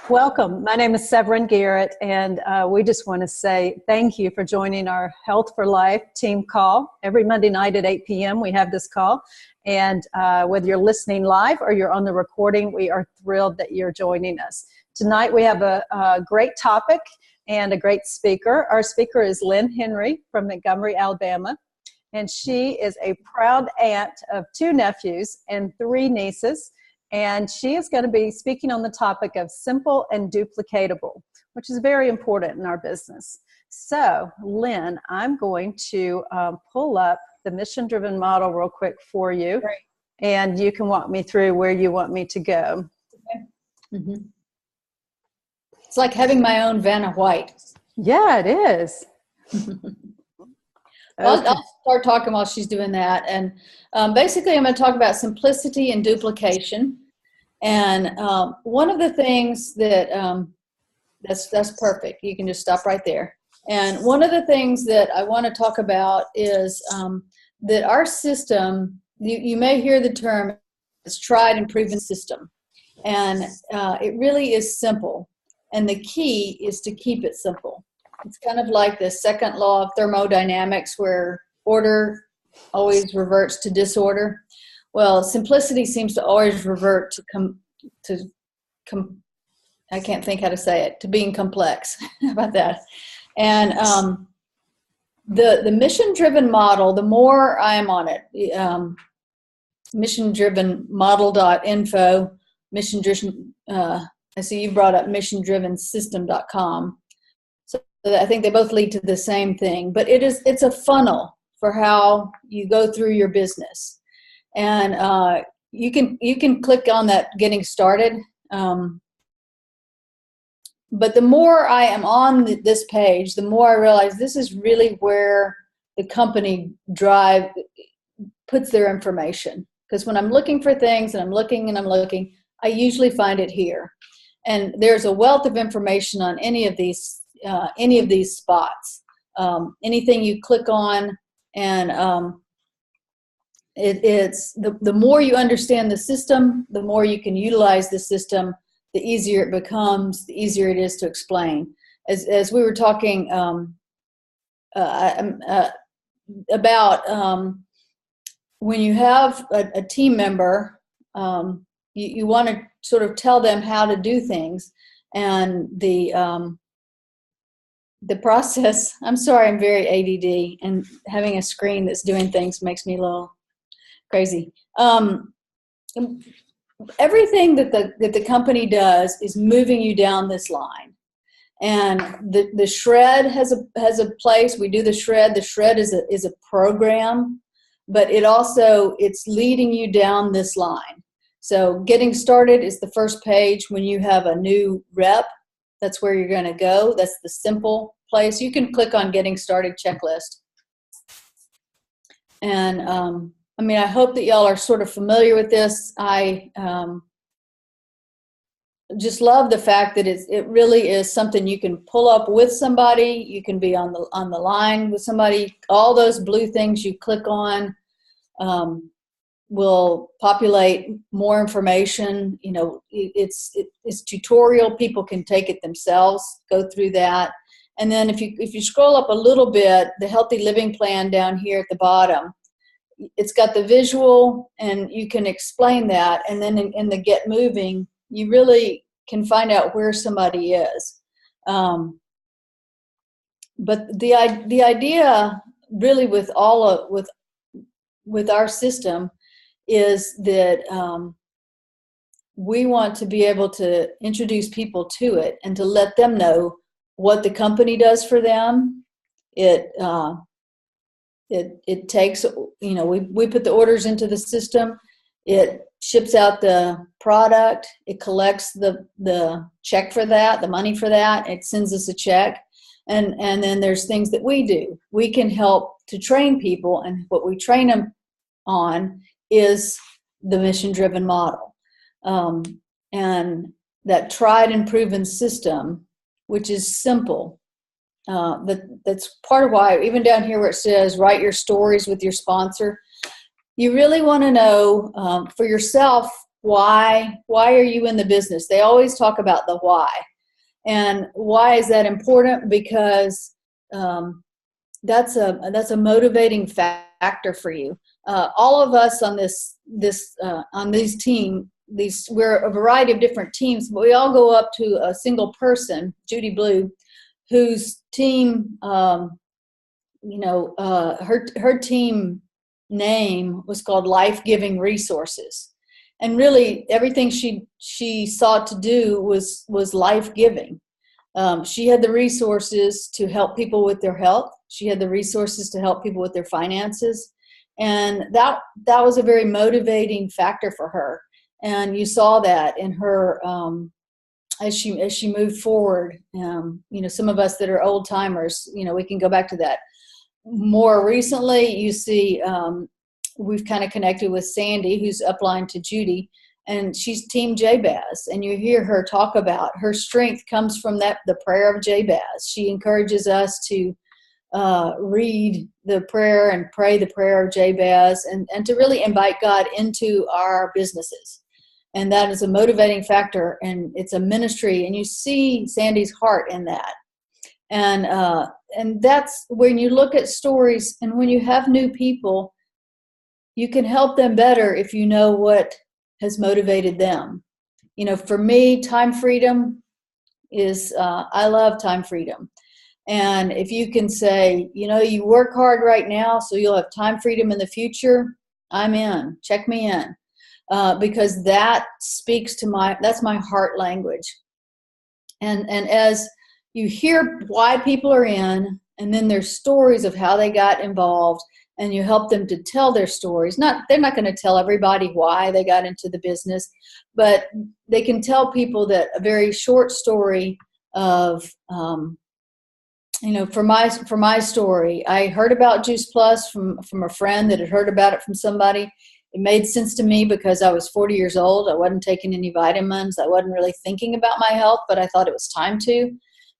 Welcome. My name is Severin Garrett, and we just want to say thank you for joining our Health for Life team call. Every Monday night at 8 p.m. we have this call, and whether you're listening live or you're on the recording, we are thrilled that you're joining us. Tonight we have a great topic and a great speaker. Our speaker is Lynn Henry from Montgomery, Alabama, and she is a proud aunt of 2 nephews and 3 nieces. And she is going to be speaking on the topic of simple and duplicatable, which is very important in our business. So, Lynn, I'm going to pull up the mission-driven model real quick for you. Great. And you can walk me through where you want me to go. Okay. Mm-hmm. It's like having my own Vanna White. Yeah, it is. I'll start talking while she's doing that. And basically, I'm going to talk about simplicity and duplication. And one of the things that, that's perfect. You can just stop right there. And one of the things that I want to talk about is that our system, you may hear the term, it's tried and proven system. And it really is simple. And the key is to keep it simple. It's kind of like the second law of thermodynamics where order always reverts to disorder. Well, simplicity seems to always revert to I can't think how to say it, to being complex. How about that? And the mission-driven model, the more I am on it, mission-driven-model.info, mission-driven, I see you brought up mission-driven-system.com. So I think they both lead to the same thing, but it's a funnel for how you go through your business. And you can click on that getting started. But the more I am on this page, the more I realize this is really where the company puts their information. Because when I'm looking for things and I'm looking, I usually find it here. And there's a wealth of information on any of these spots. Anything you click on, and it's the more you understand the system, the more you can utilize the system, the easier it becomes, the easier it is to explain. As we were talking about when you have a team member, you want to sort of tell them how to do things, and the process. I'm sorry, I'm very ADD, and having a screen that's doing things makes me a little crazy. Everything that the company does is moving you down this line, and the shred has a place. We do the shred. The shred is a program, but it's leading you down this line. So getting started is the first page. When you have a new rep, that's where you're going to go. That's the simple place. You can click on getting started checklist. And I hope that y'all are sort of familiar with this. I just love the fact that it really is something you can pull up with somebody. You can be on the line with somebody. All those blue things you click on will populate more information. You know, it's tutorial. People can take it themselves, go through that. And then if you scroll up a little bit, the healthy living plan down here at the bottom, it's got the visual, and you can explain that. And then in the get moving, you really can find out where somebody is. But the idea really with our system is that we want to be able to introduce people to it and to let them know what the company does for them. It takes, we put the orders into the system. It ships out the product. It collects the check for that, the money for that. It sends us a check. And then there's things that we do. We can help to train people, and what we train them on is the mission-driven model. And that tried and proven system, which is simple. That's part of why, even down here where it says write your stories with your sponsor, you really want to know for yourself why are you in the business? They always talk about the why. And why is that important? Because that's a motivating factor for you. All of us on on these team, we're a variety of different teams, but we all go up to a single person, Judy Blue, whose team, her team name was called Life Giving Resources. And really everything she sought to do was life giving. She had the resources to help people with their health. She had the resources to help people with their finances. And that was a very motivating factor for her. And you saw that in her, as she moved forward. Some of us that are old timers, we can go back to that. More recently, you see, we've kind of connected with Sandy, who's upline to Judy, and she's Team Jabez. And you hear her talk about her strength comes from the prayer of Jabez. She encourages us to read the prayer and pray the prayer of Jabez, and to really invite God into our businesses. And that is a motivating factor, and it's a ministry, and you see Sandy's heart in that. And that's when you look at stories, and when you have new people, you can help them better if you know what has motivated them. For me, time freedom is, I love time freedom. And if you can say, you work hard right now, so you'll have time freedom in the future, I'm in. Check me in. Because that speaks to that's my heart language. And as you hear why people are in, and then there's stories of how they got involved, and you help them to tell their stories. They're not going to tell everybody why they got into the business, but they can tell people that a very short story of, for my story, I heard about Juice Plus from a friend that had heard about it from somebody. It made sense to me because I was 40 years old. I wasn't taking any vitamins. I wasn't really thinking about my health, but I thought it was time to.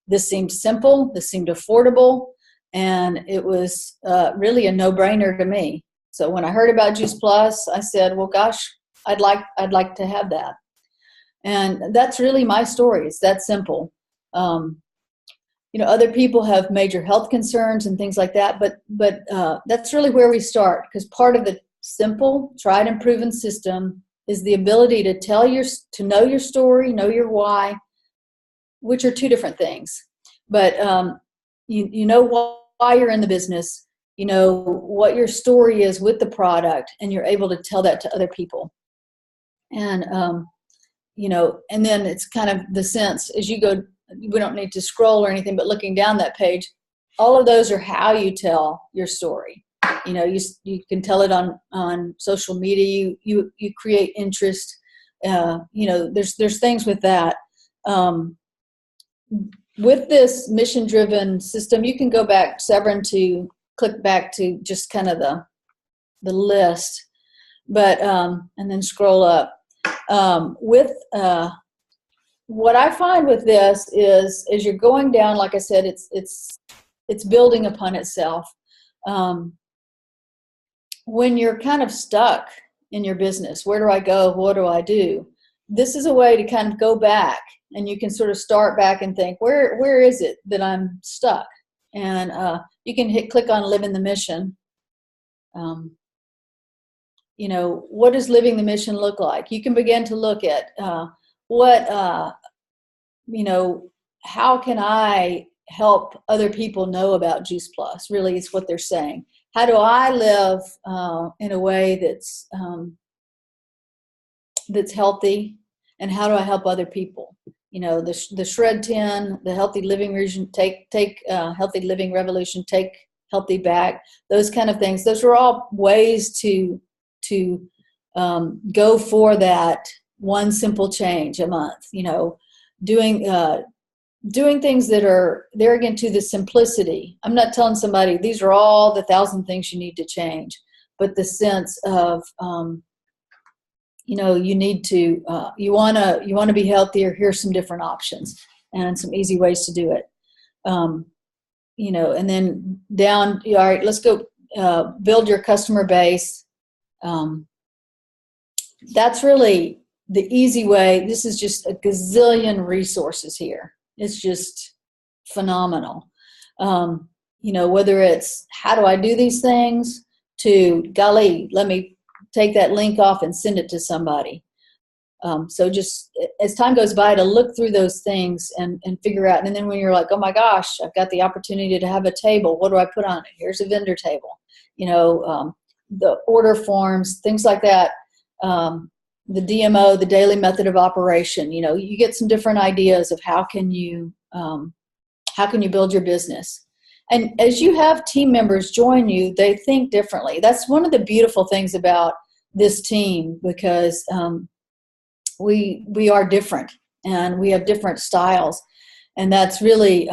This seemed simple. This seemed affordable. And it was really a no-brainer to me. So when I heard about Juice Plus, I said, well, gosh, I'd like to have that. And that's really my story. It's that simple. Other people have major health concerns and things like that, but that's really where we start, because part of the simple, tried and proven system is the ability to know your story, know your why, which are two different things. But you know why you're in the business, you know what your story is with the product, and you're able to tell that to other people. And and then it's kind of the sense as you go. We don't need to scroll or anything, but looking down that page, all of those are how you tell your story. You can tell it on social media. You create interest. There's things with that. With this mission-driven system, you can go back, Severin, to click back to just kind of the list, but and then scroll up. What I find with this is, as you're going down, like I said, it's building upon itself. When you're kind of stuck in your business, where do I go? What do I do? This is a way to kind of go back, and you can sort of start back and think, where is it that I'm stuck? And you can click on Living the Mission. What does living the mission look like? You can begin to look at how can I help other people know about Juice Plus? Really, it's what they're saying. How do I live in a way that's healthy, and how do I help other people? The Shred 10, the Healthy Living Revolution, take Healthy Living Revolution, take Healthy Back. Those kind of things. Those are all ways to go for that one simple change a month. Doing things that are there again to the simplicity. I'm not telling somebody these are all the 1,000 things you need to change, but the sense of you need to you want to be healthier. Here's some different options and some easy ways to do it. And then down. All right, let's go build your customer base. That's really the easy way. This is just a gazillion resources here. It's just phenomenal. Whether it's how do I do these things to, golly, let me take that link off and send it to somebody. So just as time goes by, to look through those things and figure out. And then when you're like, oh my gosh, I've got the opportunity to have a table. What do I put on it? Here's a vendor table. The order forms, things like that. The DMO, the daily method of operation. You get some different ideas of how can you build your business. And as you have team members join you, they think differently. That's one of the beautiful things about this team, because we are different and we have different styles, and that's really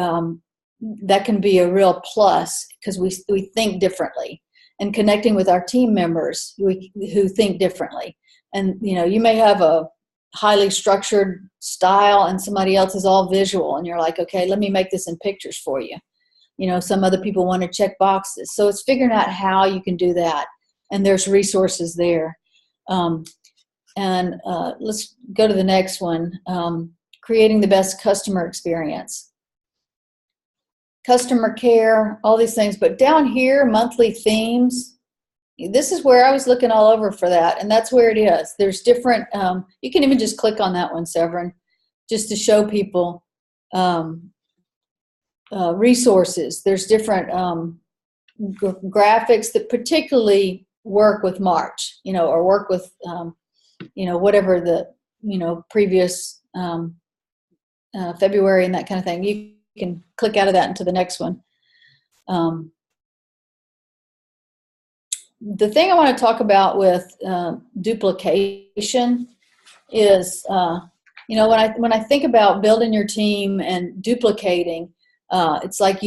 that can be a real plus, because we think differently, and connecting with our team members who think differently. And you may have a highly structured style and somebody else is all visual, and you're like, okay, let me make this in pictures for you. Some other people want to check boxes, so it's figuring out how you can do that, and there's resources there. And let's go to the next one. Creating the best customer experience. Customer care, all these things. But down here, monthly themes, this is where I was looking all over for that. And that's where it is. There's different, you can even just click on that one, Severin, just to show people resources. There's different graphics that particularly work with March, or work with whatever the, previous February and that kind of thing. You can click out of that into the next one. The thing I want to talk about with duplication is, when I think about building your team and duplicating, it's like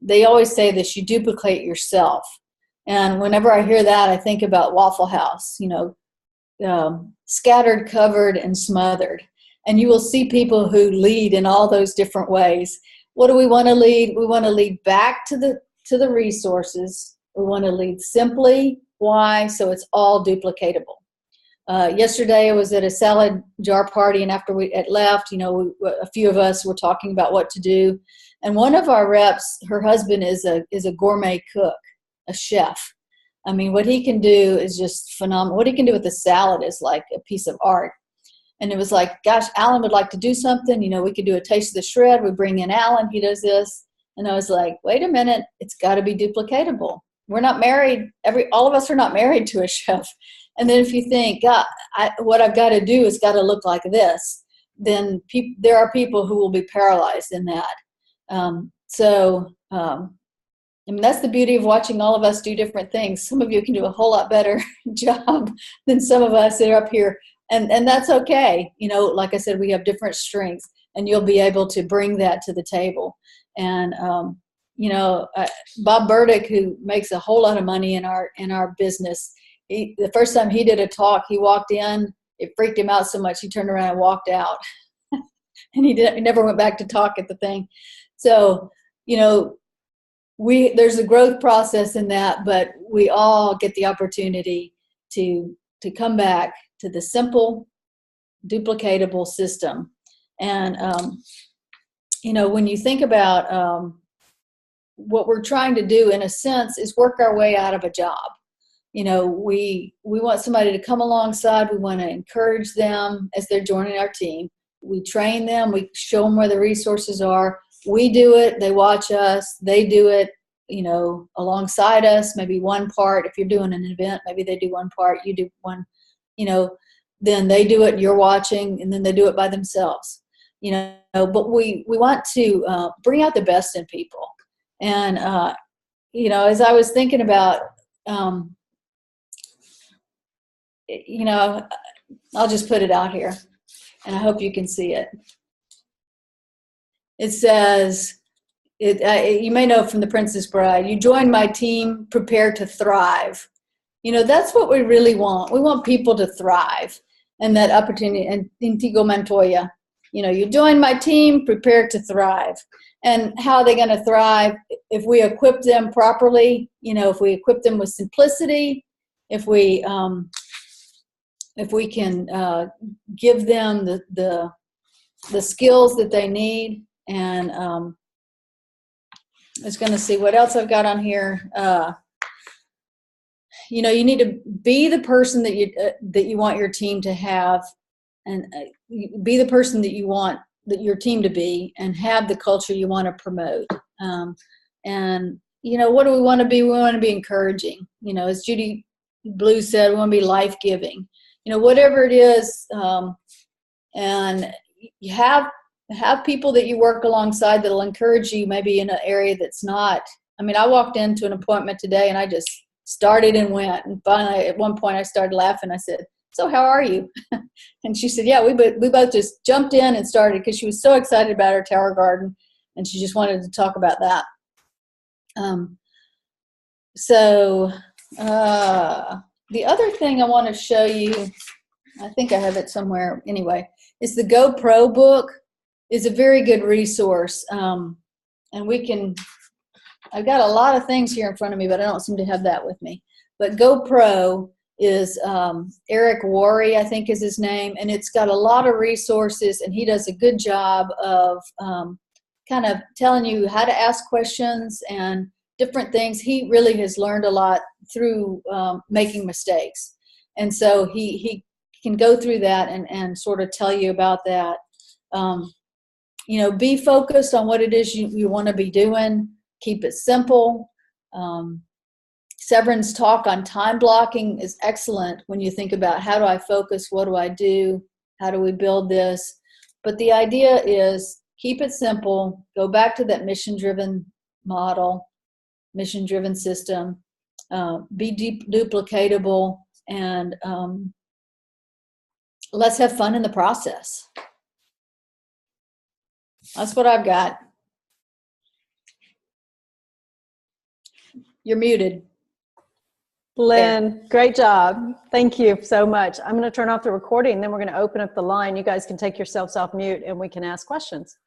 they always say this, you duplicate yourself. And whenever I hear that, I think about Waffle House, scattered, covered, and smothered. And you will see people who lead in all those different ways. What do we want to lead? We want to lead back to the resources. We want to lead simply. Why? So it's all duplicatable. Yesterday I was at a salad jar party, and after we had left, a few of us were talking about what to do. And one of our reps, her husband is a gourmet cook, a chef. I mean, what he can do is just phenomenal. What he can do with the salad is like a piece of art. And it was like, gosh, Alan would like to do something. We could do a taste of the shred. We bring in Alan. He does this. And I was like, wait a minute. It's got to be duplicatable. We're not married. All of us are not married to a chef. And then if you think, God, what I've got to do is got to look like this, then there are people who will be paralyzed in that. That's the beauty of watching all of us do different things. Some of you can do a whole lot better job than some of us that are up here. And that's okay. Like I said, we have different strengths, and you'll be able to bring that to the table. And, Bob Burdick, who makes a whole lot of money in our business, the first time he did a talk, he walked in, it freaked him out so much, he turned around and walked out. And he never went back to talk at the thing. So, there's a growth process in that, but we all get the opportunity to come back to the simple, duplicatable system. And, when you think about what we're trying to do, in a sense, is work our way out of a job. We want somebody to come alongside. We want to encourage them as they're joining our team. We train them. We show them where the resources are. We do it. They watch us. They do it, alongside us. Maybe one part. If you're doing an event, maybe they do one part. You do one, then they do it. You're watching, and then they do it by themselves. But we want to bring out the best in people. And, as I was thinking about, I'll just put it out here, and I hope you can see it. It says, you may know from The Princess Bride, you join my team, prepare to thrive. That's what we really want. We want people to thrive, and that opportunity, and Intigo Montoya, you join my team, prepare to thrive. And how are they going to thrive? If we equip them properly, if we equip them with simplicity, if we if we can give them the skills that they need. And I was going to see what else I've got on here. You need to be the person that you want your team to have, and be the person that you want your team to be, and have the culture you want to promote. And what do we want to be? We want to be encouraging. As Judy Blue said, we want to be life-giving. Whatever it is, and you have people that you work alongside that'll encourage you, maybe in an area that's not. I walked into an appointment today and I just started and went, and finally at one point I started laughing. I said, "So how are you?" And she said, "Yeah, we both just jumped in and started," because she was so excited about her tower garden and she just wanted to talk about that. The other thing I want to show you, I think I have it somewhere anyway, is the GoPro book. Is a very good resource. And I've got a lot of things here in front of me, but I don't seem to have that with me. But GoPro is Eric Worre, I think is his name, and it's got a lot of resources, and he does a good job of kind of telling you how to ask questions and different things. He really has learned a lot through making mistakes. And so he can go through that and sort of tell you about that. Be focused on what it is you want to be doing. Keep it simple. Severin's talk on time blocking is excellent when you think about, how do I focus? What do I do? How do we build this? But the idea is, keep it simple. Go back to that mission-driven model, mission-driven system. Be duplicatable, and let's have fun in the process. That's what I've got. You're muted. Lynn, great job. Thank you so much. I'm going to turn off the recording, and then we're going to open up the line. You guys can take yourselves off mute and we can ask questions.